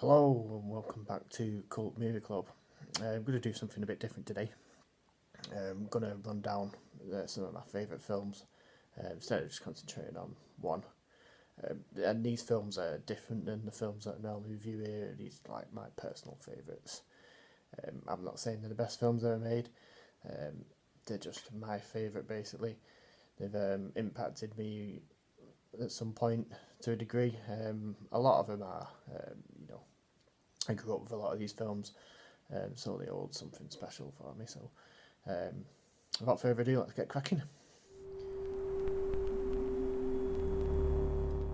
Hello and welcome back to Cult Movie Club. I'm going to do something a bit different today. I'm going to run down some of my favourite films instead of just concentrating on one. And these films are different than the films that I normally review here. These are like my personal favourites. I'm not saying they're the best films ever made. They're just my favourite basically. They've impacted me at some point to a degree. A lot of them are, I grew up with a lot of these films, so they hold something special for me. So, without further ado, let's get cracking.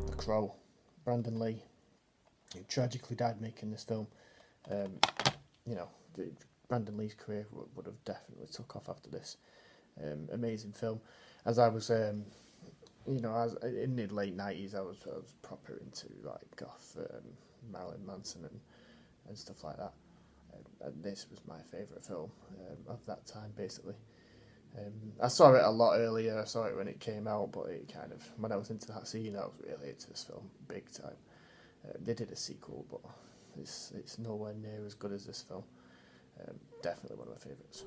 The Crow, Brandon Lee, who tragically died making this film. Brandon Lee's career would have definitely took off after this. Amazing film. As I was, in the late 90s, I was proper into like goth, Marilyn Manson and stuff like that. And this was my favourite film of that time, basically. I saw it a lot earlier. I saw it when it came out, but it kind of, when I was into that scene, I was really into this film big time. They did a sequel, but it's nowhere near as good as this film. Definitely one of my favourites.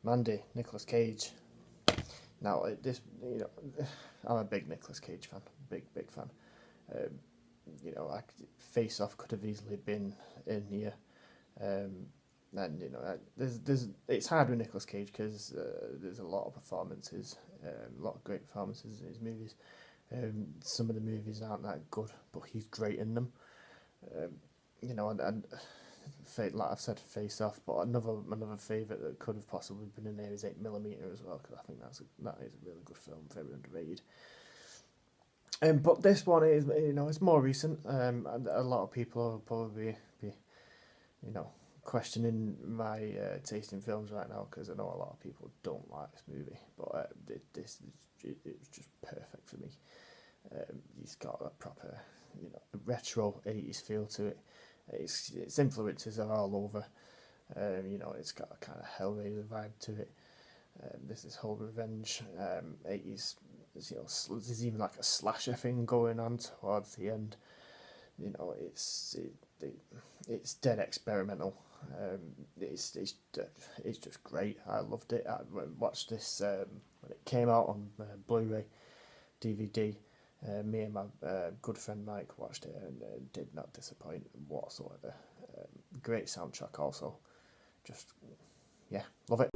Mandy, Nicolas Cage. Now, I'm a big Nicolas Cage fan, big fan. Face Off could have easily been in here, it's hard with Nicolas Cage because there's a lot of performances, a lot of great performances in his movies. Some of the movies aren't that good, but he's great in them. Like I've said, Face Off, but another favourite that could have possibly been in there is 8mm as well, because I think that is a really good film, very underrated. But this one is, it's more recent, and a lot of people will probably be, questioning my taste in films right now, because I know a lot of people don't like this movie, but it was just perfect for me. He's got a proper, retro 80s feel to it. Its influences are all over. It's got a kind of Hellraiser vibe to it. There's this whole revenge 80s. There's even like a slasher thing going on towards the end. It's dead experimental. It's just great. I loved it. I watched this when it came out on Blu-ray, DVD. Me and my good friend Mike watched it and did not disappoint whatsoever. Great soundtrack also. Just, love it.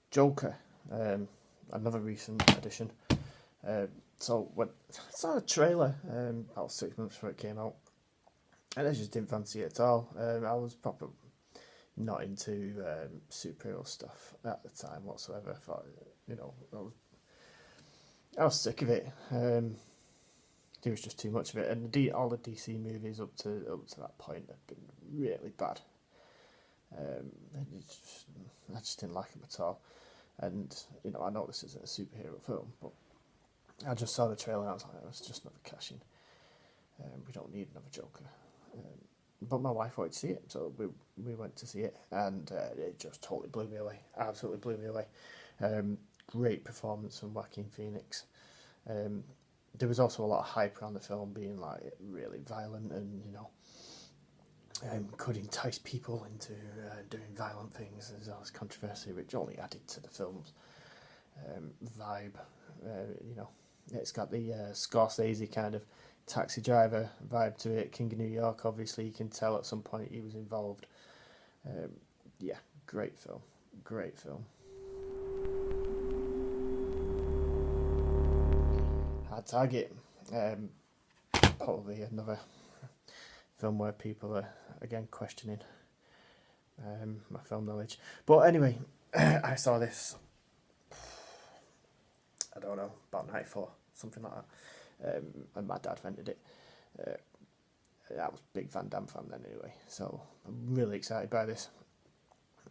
Joker, another recent addition. So when I saw the trailer about 6 months before it came out, and I just didn't fancy it at all. I was proper not into superhero stuff at the time whatsoever. I thought, I was sick of it. There was just too much of it, and all the DC movies up to that point have been really bad. I just didn't like them at all. And I know this isn't a superhero film, but I just saw the trailer and I was like, it's just another cash in. We don't need another Joker. But my wife wanted to see it, so we went to see it, and it just totally blew me away. Absolutely blew me away. Great performance from Joaquin Phoenix. There was also a lot of hype around the film being like really violent and could entice people into doing violent things. There's all this controversy which only added to the film's vibe. It's got the Scorsese kind of Taxi Driver vibe to it. King of New York, obviously, you can tell at some point he was involved. Great film. Hard Target, probably another film where people are again questioning my film knowledge. But anyway, I saw this, I don't know, about 94, something like that. And my dad rented it. I was a big Van Damme fan then anyway, so I'm really excited by this.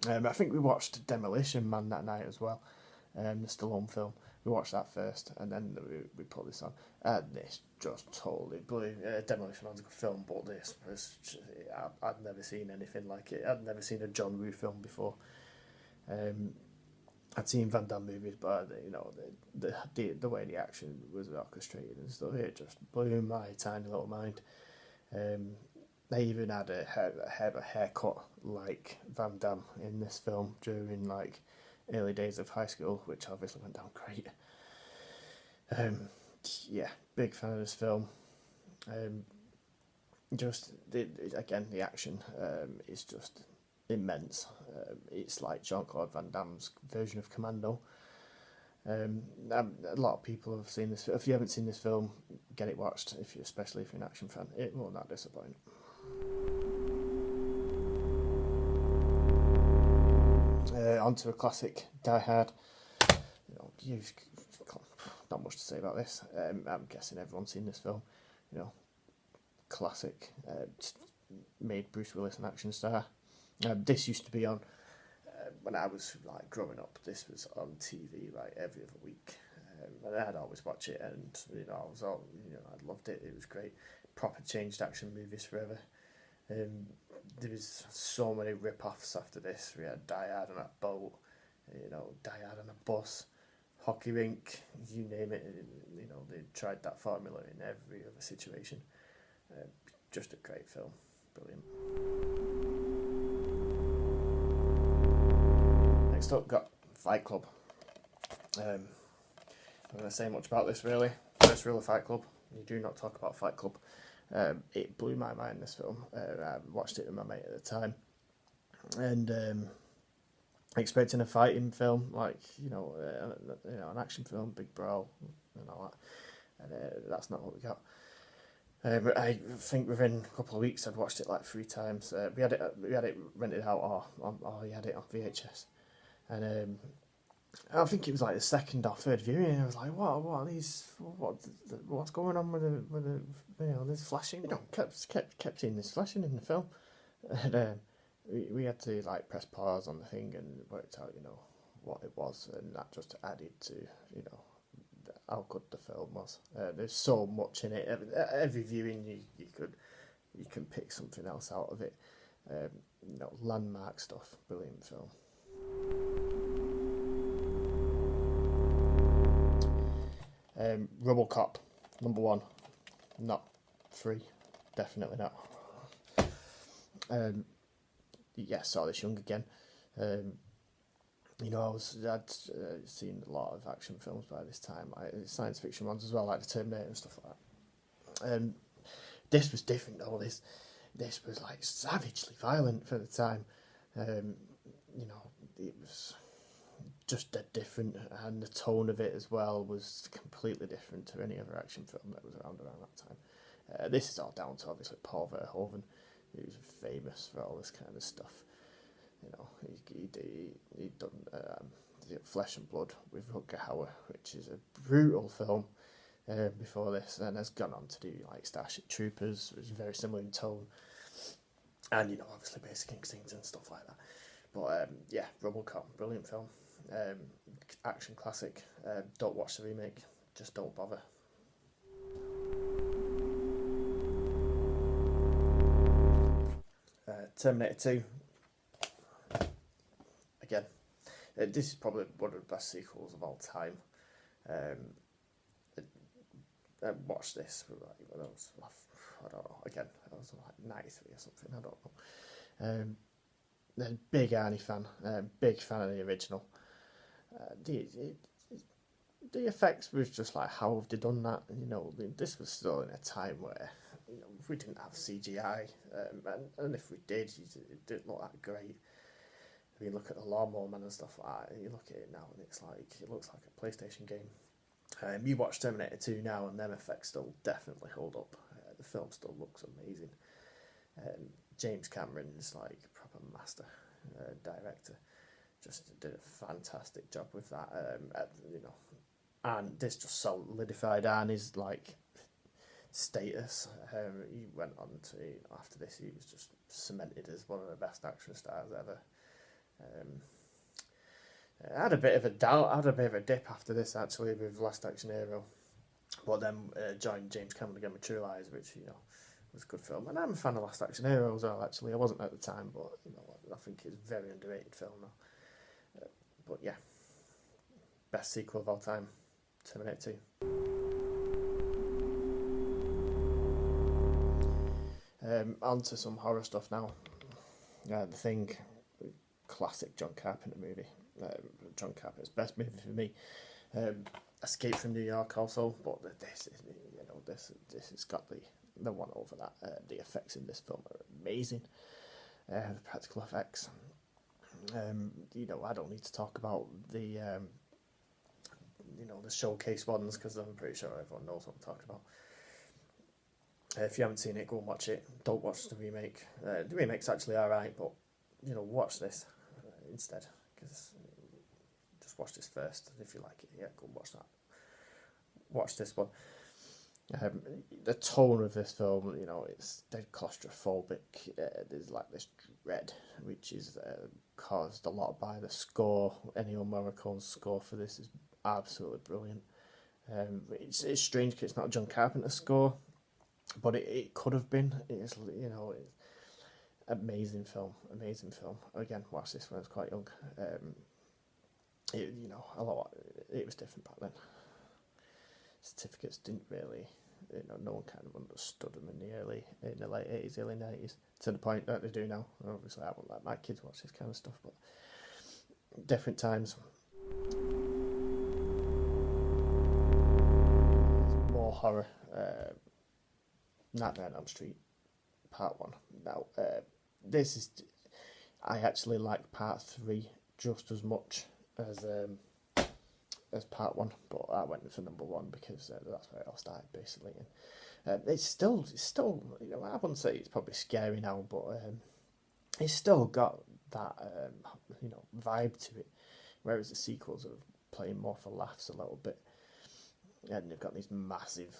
I think we watched Demolition Man that night as well, the Stallone film. We watched that first, and then we put this on, and this just totally blew. Demolition Man's a good film, but this was I'd never seen anything like it. I'd never seen a John Woo film before. I'd seen Van Damme movies, but you know the way the action was orchestrated and stuff, it just blew my tiny little mind. They even had a haircut like Van Damme in this film during like early days of high school, which obviously went down great. Yeah, big fan of this film. Just again, the action is just immense. It's like Jean-Claude Van Damme's version of Commando. A lot of people have seen this. If you haven't seen this film, get it watched. Especially if you're an action fan, it will not disappoint. Onto a classic, Die Hard. You know, you've not much to say about this. I'm guessing everyone's seen this film. You know, classic. Made Bruce Willis an action star. This used to be on when I was like growing up. This was on TV like every other week, and I'd always watch it. And you know, I loved it. It was great. Proper changed action movies forever. There was so many rip-offs after this. We had Die Hard on a boat, you know, Die Hard on a bus, hockey rink, you name it. You know, they tried that formula in every other situation. Just a great film, brilliant. Next up, got Fight Club. I'm not going to say much about this really. First rule of Fight Club: you do not talk about Fight Club. It blew my mind, this film. I watched it with my mate at the time, and expecting a fighting film, like you know, an action film, big brawl and all that, and that's not what we got. But I think within a couple of weeks, I'd watched it like 3 times. We had it rented out, or he had it on VHS, and I think it was like the second or third viewing. I was like, "What are these? What's going on with the you know this flashing?" You know, kept seeing this flashing in the film, and we had to like press pause on the thing and worked out, you know, what it was, and that just added to, you know, how good the film was. There's so much in it. Every viewing you can pick something else out of it. You know, landmark stuff. Brilliant film. Robocop, number 1, not 3, definitely not. Yeah, saw this young again. You know, I'd seen a lot of action films by this time, like science fiction ones as well, like the Terminator and stuff like that. This was different though. This was like savagely violent for the time. You know, it was just dead different, and the tone of it as well was completely different to any other action film that was around that time. This is all down to obviously Paul Verhoeven, who's famous for all this kind of stuff. You know, he'd done Flesh and Blood with Rutger Hauer, which is a brutal film before this, and has gone on to do like Starship Troopers, which is very similar in tone, and you know, obviously Basic Instinct and stuff like that. But yeah, Robocop, brilliant film. Action classic. Don't watch the remake, just don't bother. Terminator 2. Again, this is probably one of the best sequels of all time. I watched this when I was, I don't know, again, I was like 93 or something, I don't know. Big Arnie fan, big fan of the original. The effects was just like, how have they done that? You know, this was still in a time where, you know, we didn't have CGI, and if we did, it didn't look that great. If you look at the Lawnmower Man and stuff like that, and you look at it now, and it looks like a PlayStation game. You watch Terminator 2 now, and them effects still definitely hold up. The film still looks amazing. James Cameron is like a proper master director. Just did a fantastic job with that. You know, and this just solidified Arnie's like status. He went on to, you know, after this, he was just cemented as one of the best action stars ever. I had a bit of a dip after this actually with Last Action Hero, but then joined James Cameron again with True Lies, which, you know, was a good film. And I'm a fan of Last Action Hero as well. Actually, I wasn't at the time, but you know, I think it's a very underrated film now. But yeah, best sequel of all time, Terminator 2. On to some horror stuff now. The Thing, classic John Carpenter movie. John Carpenter's best movie for me. Escape from New York also, but this has got the one over that. The effects in this film are amazing. The practical effects. I don't need to talk about the the showcase ones because I'm pretty sure everyone knows what I'm talking about. If you haven't seen it, go and watch it. Don't watch the remake. The remake's actually alright, but watch this instead, because just watch this first. If you like it, go and watch that. Watch this one. The tone of this film, it's dead claustrophobic. There's like this dread, which is caused a lot by the score. Ennio Morricone's score for this is absolutely brilliant. It's strange because it's not a John Carpenter score, but it could have been. It's amazing film. Again, watch this when I was quite young. It was different back then. Certificates didn't really, no one kind of understood them in the late 80s, early 90s, to the point that they do now. Obviously, I wouldn't let my kids watch this kind of stuff, but different times. More horror. Nightmare on Elm Street, Part 1. Now, I actually like Part 3 just as much as Part 1, but I went for number 1 because that's where it all started, basically. And it's still, I wouldn't say it's probably scary now, but it's still got that, vibe to it, whereas the sequels are playing more for laughs a little bit, and they've got these massive,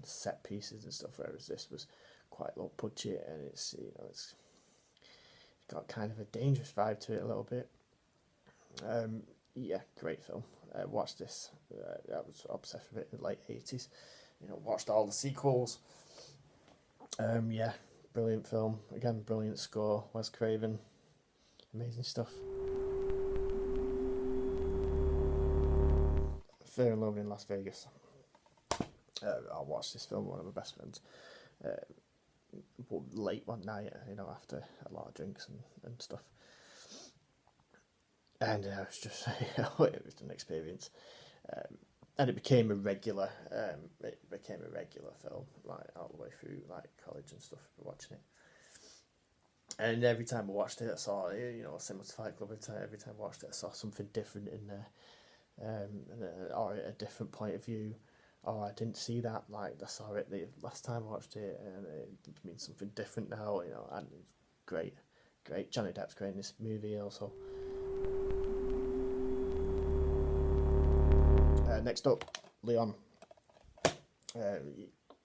set pieces and stuff, whereas this was quite low budget, and it's got kind of a dangerous vibe to it a little bit. Great film. Watched this. I was obsessed with it in the late 80s. Watched all the sequels. Brilliant film. Again, brilliant score. Wes Craven. Amazing stuff. Fear and Loathing in Las Vegas. I watched this film with one of my best friends late one night, after a lot of drinks and stuff. And it was just, it was an experience. And it became a regular film, like all the way through like college and stuff, watching it. And every time I watched it, I saw, similar to Fight Club, every time I watched it, I saw something different in there, or a different point of view. Oh, I didn't see that. Like, I saw it the last time I watched it, and it means something different now. And it's great. Johnny Depp's great in this movie also. Next up, Leon.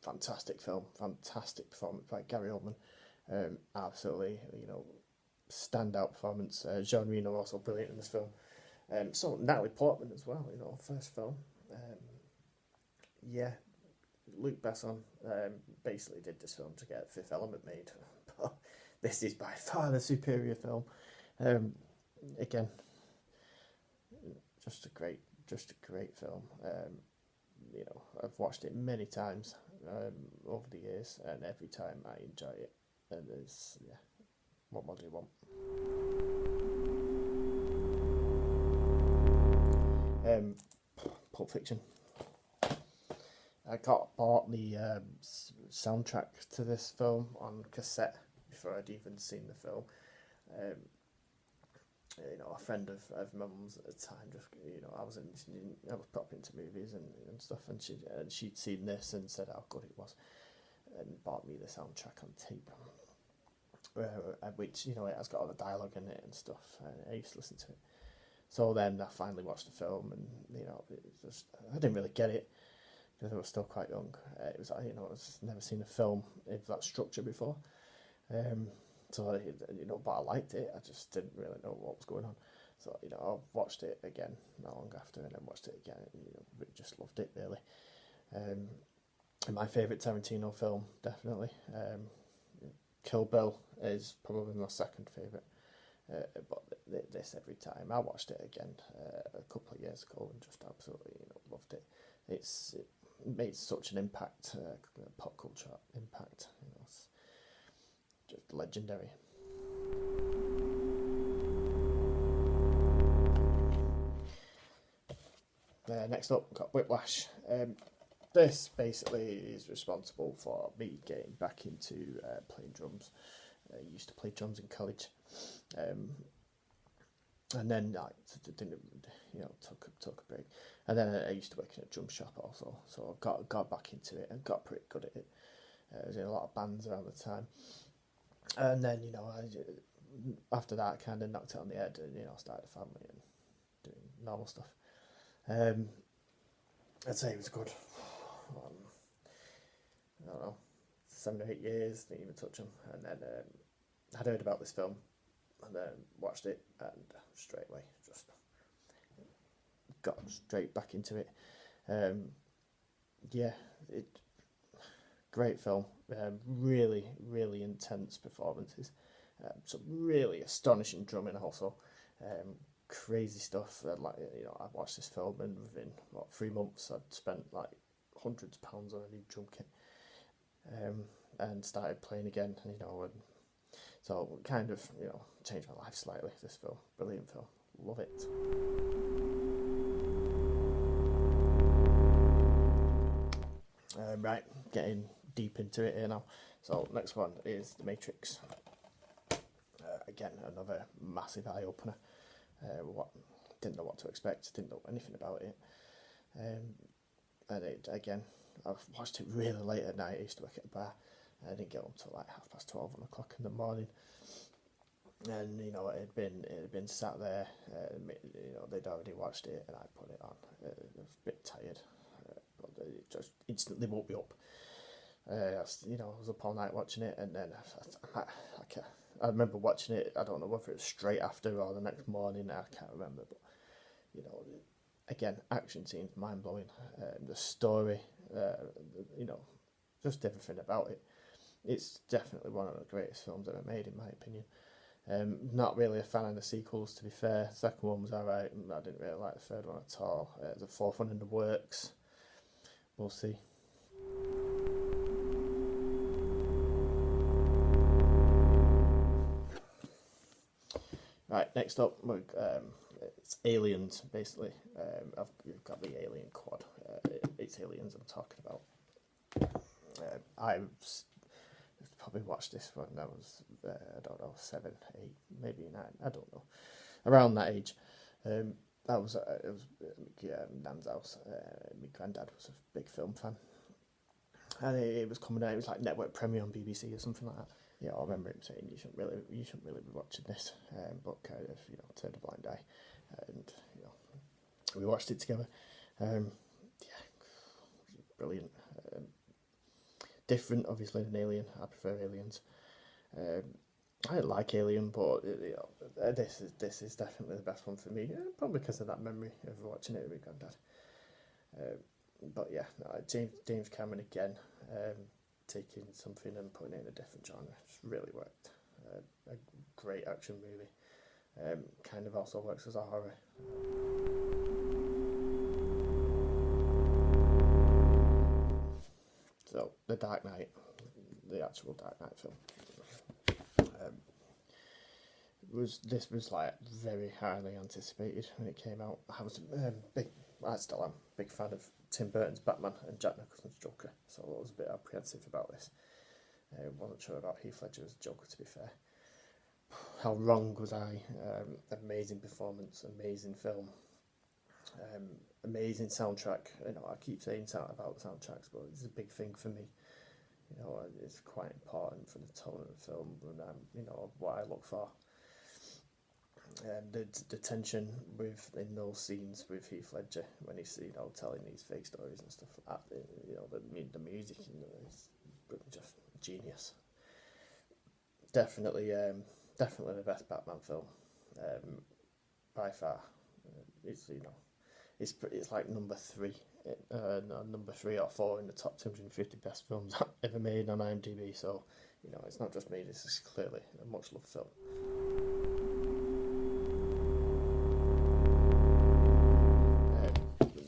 Fantastic film, fantastic performance by Gary Oldman. Absolutely, standout performance. Jean Reno also brilliant in this film. So Natalie Portman as well. First film. Luc Besson basically did this film to get Fifth Element made, but this is by far the superior film. Again, just a great film. I've watched it many times over the years, and every time I enjoy it. And what more do you want? Pulp Fiction. I bought the soundtrack to this film on cassette before I'd even seen the film. A friend of my mum's at the time, just I was proper into movies and stuff, and she'd seen this and said how good it was, and bought me the soundtrack on tape, which it has got all the dialogue in it and stuff, and I used to listen to it. So then I finally watched the film, and I didn't really get it because I was still quite young. It was I was never seen a film of that structure before. So but I liked it. I just didn't really know what was going on. So I watched it again not long after, and then watched it again. Just loved it really. And my favourite Tarantino film, definitely. Kill Bill is probably my second favourite. But this every time I watched it again a couple of years ago and just absolutely loved it. It made such an impact, pop culture impact. It's just legendary. Next up, we've got Whiplash. This basically is responsible for me getting back into playing drums. I used to play drums in college, and then I didn't, took a break. And then I used to work in a drum shop also, so I got back into it and got pretty good at it. I was in a lot of bands around the time, and then after that, I kind of knocked it on the head and started a family and doing normal stuff. I'd say it was good. I don't know, 7 or 8 years, didn't even touch them. And then I'd heard about this film and then watched it and straight away just got straight back into it. Great film. Really, really intense performances. Some really astonishing drumming also. Crazy stuff. I watched this film and within 3 months I'd spent like hundreds of pounds on a new drum kit, and started playing again. And so kind of changed my life slightly. This film, brilliant film, love it. Right, getting deep into it here now. So next one is The Matrix. Again, another massive eye opener. Didn't know what to expect, didn't know anything about it, and I've watched it really late at night. I used to work at a bar, and I didn't get home till like 12:30, 1 o'clock in the morning, and it had been sat there, they'd already watched it, and I put it on. I was a bit tired, but it just instantly woke me up. I was up all night watching it, and then I remember watching it. I don't know whether it was straight after or the next morning. I can't remember, but again, action scenes, mind blowing. The story, just everything about it. It's definitely one of the greatest films ever made, in my opinion. Not really a fan of the sequels, to be fair. The second one was alright. I didn't really like the third one at all. The fourth one in the works. We'll see. Right, next up, it's Aliens, basically. I've got the Alien quad. It's Aliens I'm talking about. I probably watched this when I was, 7, 8, maybe 9, I don't know. Around that age. It was Nan's house. My granddad was a big film fan. And it was coming out, it was like network premiere on BBC or something like that. Yeah, I remember him saying you shouldn't really be watching this, but kind of turned a blind eye, and we watched it together. Brilliant. Different, obviously, than Alien. I prefer Aliens. I like Alien, but this is definitely the best one for me. Probably because of that memory of watching it with my granddad. But yeah, James Cameron again. Taking something and putting it in a different genre. It's really worked. A great action movie. Kind of also works as a horror. So, The Dark Knight, the actual Dark Knight film. This was like very highly anticipated when it came out. I was I still am a big fan of Tim Burton's Batman and Jack Nicholson's Joker, so I was a bit apprehensive about this. Wasn't sure about Heath Ledger's Joker, to be fair. How wrong was I? Amazing performance, amazing film, amazing soundtrack. I keep saying about the soundtracks, but it's a big thing for me. It's quite important for the tone of the film and what I look for. The tension in those scenes with Heath Ledger when he's telling these fake stories and stuff like that. The music is just genius. Definitely the best Batman film by far. It's like number 3, number 3 or 4 in the top 250 best films ever made on IMDb. So it's not just me. This is clearly a much loved film.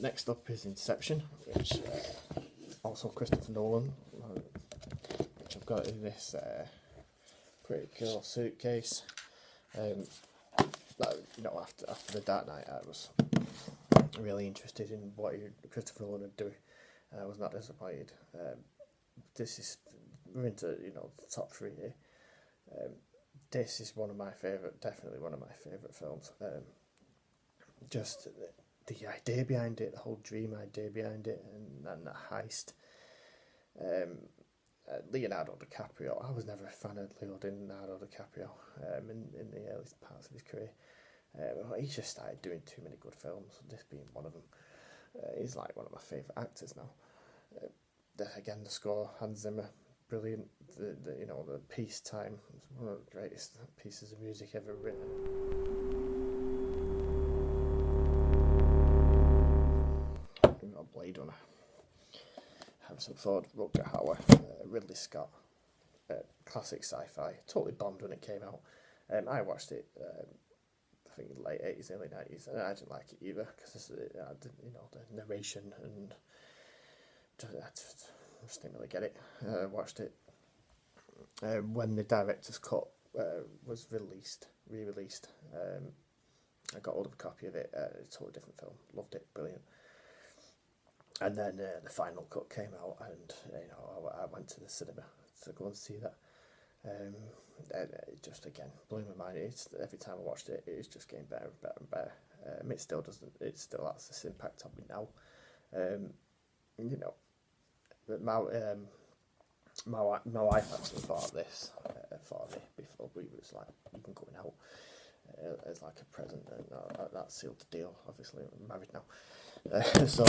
next up is Inception, which also Christopher Nolan, which I've got in this pretty cool suitcase. After The Dark Knight, I was really interested in what Christopher Nolan would do, and I was not disappointed. We're into the top three here. This is definitely one of my favourite films. Just the idea behind it, the whole dream idea behind it, and the heist. Leonardo DiCaprio. I was never a fan of Leonardo DiCaprio in the early parts of his career. He just started doing too many good films, this being one of them. He's like one of my favourite actors now. Again, the score, Hans Zimmer, brilliant. The Peacetime, it's one of the greatest pieces of music ever written. We've got Blade Runner, Harrison Ford, Rutger Hauer, Ridley Scott, classic sci-fi. Totally bombed when it came out. I watched it, I think late 80s, early 90s, and I didn't like it either because the narration and I just didn't really get it. Watched it when the director's cut was re-released. I got hold of a copy of it. It's a totally different film. Loved it, brilliant. And then the final cut came out, and I went to the cinema to go and see that. And it just again blew my mind. Every time I watched it, it's just getting better and better and better. It still doesn't. It still has this impact on me now. My wife actually bought this for me before we was like even going out as like a present, and that sealed the deal. Obviously, I'm married now, so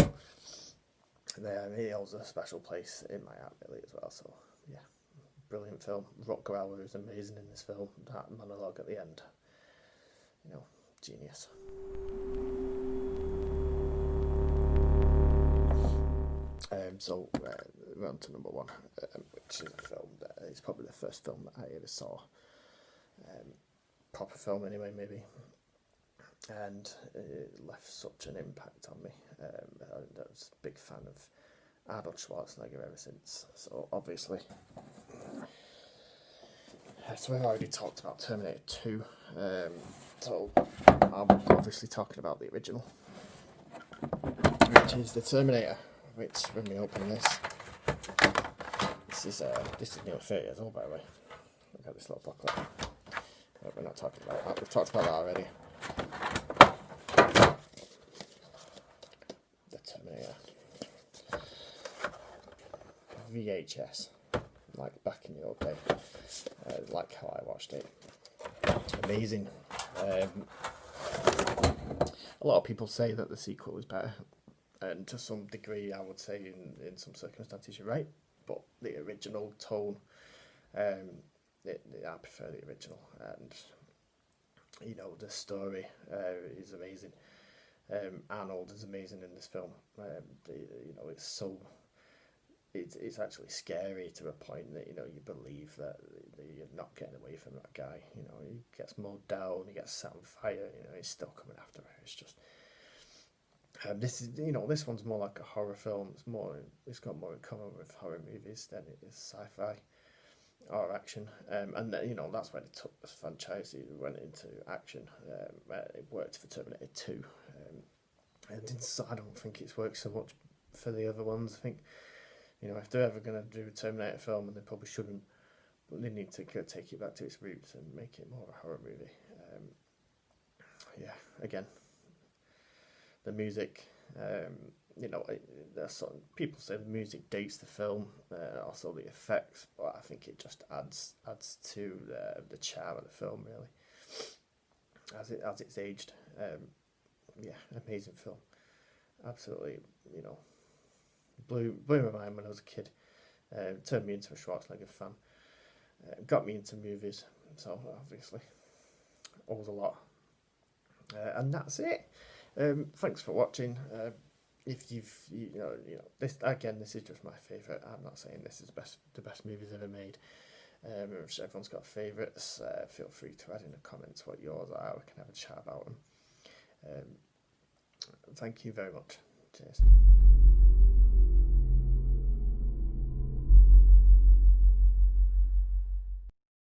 he holds a special place in my heart really as well. So yeah, brilliant film. Rutger Hauer is amazing in this film. That monologue at the end, genius. So we're on to number one, which is a film that is probably the first film that I ever saw. Proper film anyway, maybe. And it left such an impact on me. I was a big fan of Arnold Schwarzenegger ever since. So obviously, so we've already talked about Terminator 2. So I'm obviously talking about the original, which is the Terminator. Which, when we open this is nearly 30 years old, by the way. Look at this little booklet. But we're not talking about that. We've talked about that already. The Terminator VHS, like back in the old day, like how I watched it. Amazing. A lot of people say that the sequel is better. And to some degree, I would say in some circumstances you're right, but the original tone, I prefer the original, and the story is amazing. Arnold is amazing in this film. It's actually scary to a point that you believe that you're not getting away from that guy. He gets mowed down, he gets set on fire. He's still coming after her. It's just. This one's more like a horror film. It's got more in common with horror movies than it is sci-fi or action. And that's why they took this franchise. It went into action. It worked for Terminator 2. I don't think it's worked so much for the other ones. I think if they're ever going to do a Terminator film, and they probably shouldn't, but they need to take it back to its roots and make it more of a horror movie. Again. The music, people say the music dates the film, also the effects, but I think it just adds to the charm of the film really, as it's aged. Amazing film, absolutely. Blew my mind when I was a kid. Turned me into a Schwarzenegger fan. Got me into movies, so obviously, owes a lot. And that's it. Thanks for watching. If this is just my favourite. I'm not saying this is the best movies ever made. If everyone's got favourites, feel free to add in the comments what yours are. We can have a chat about them. Thank you very much. Cheers.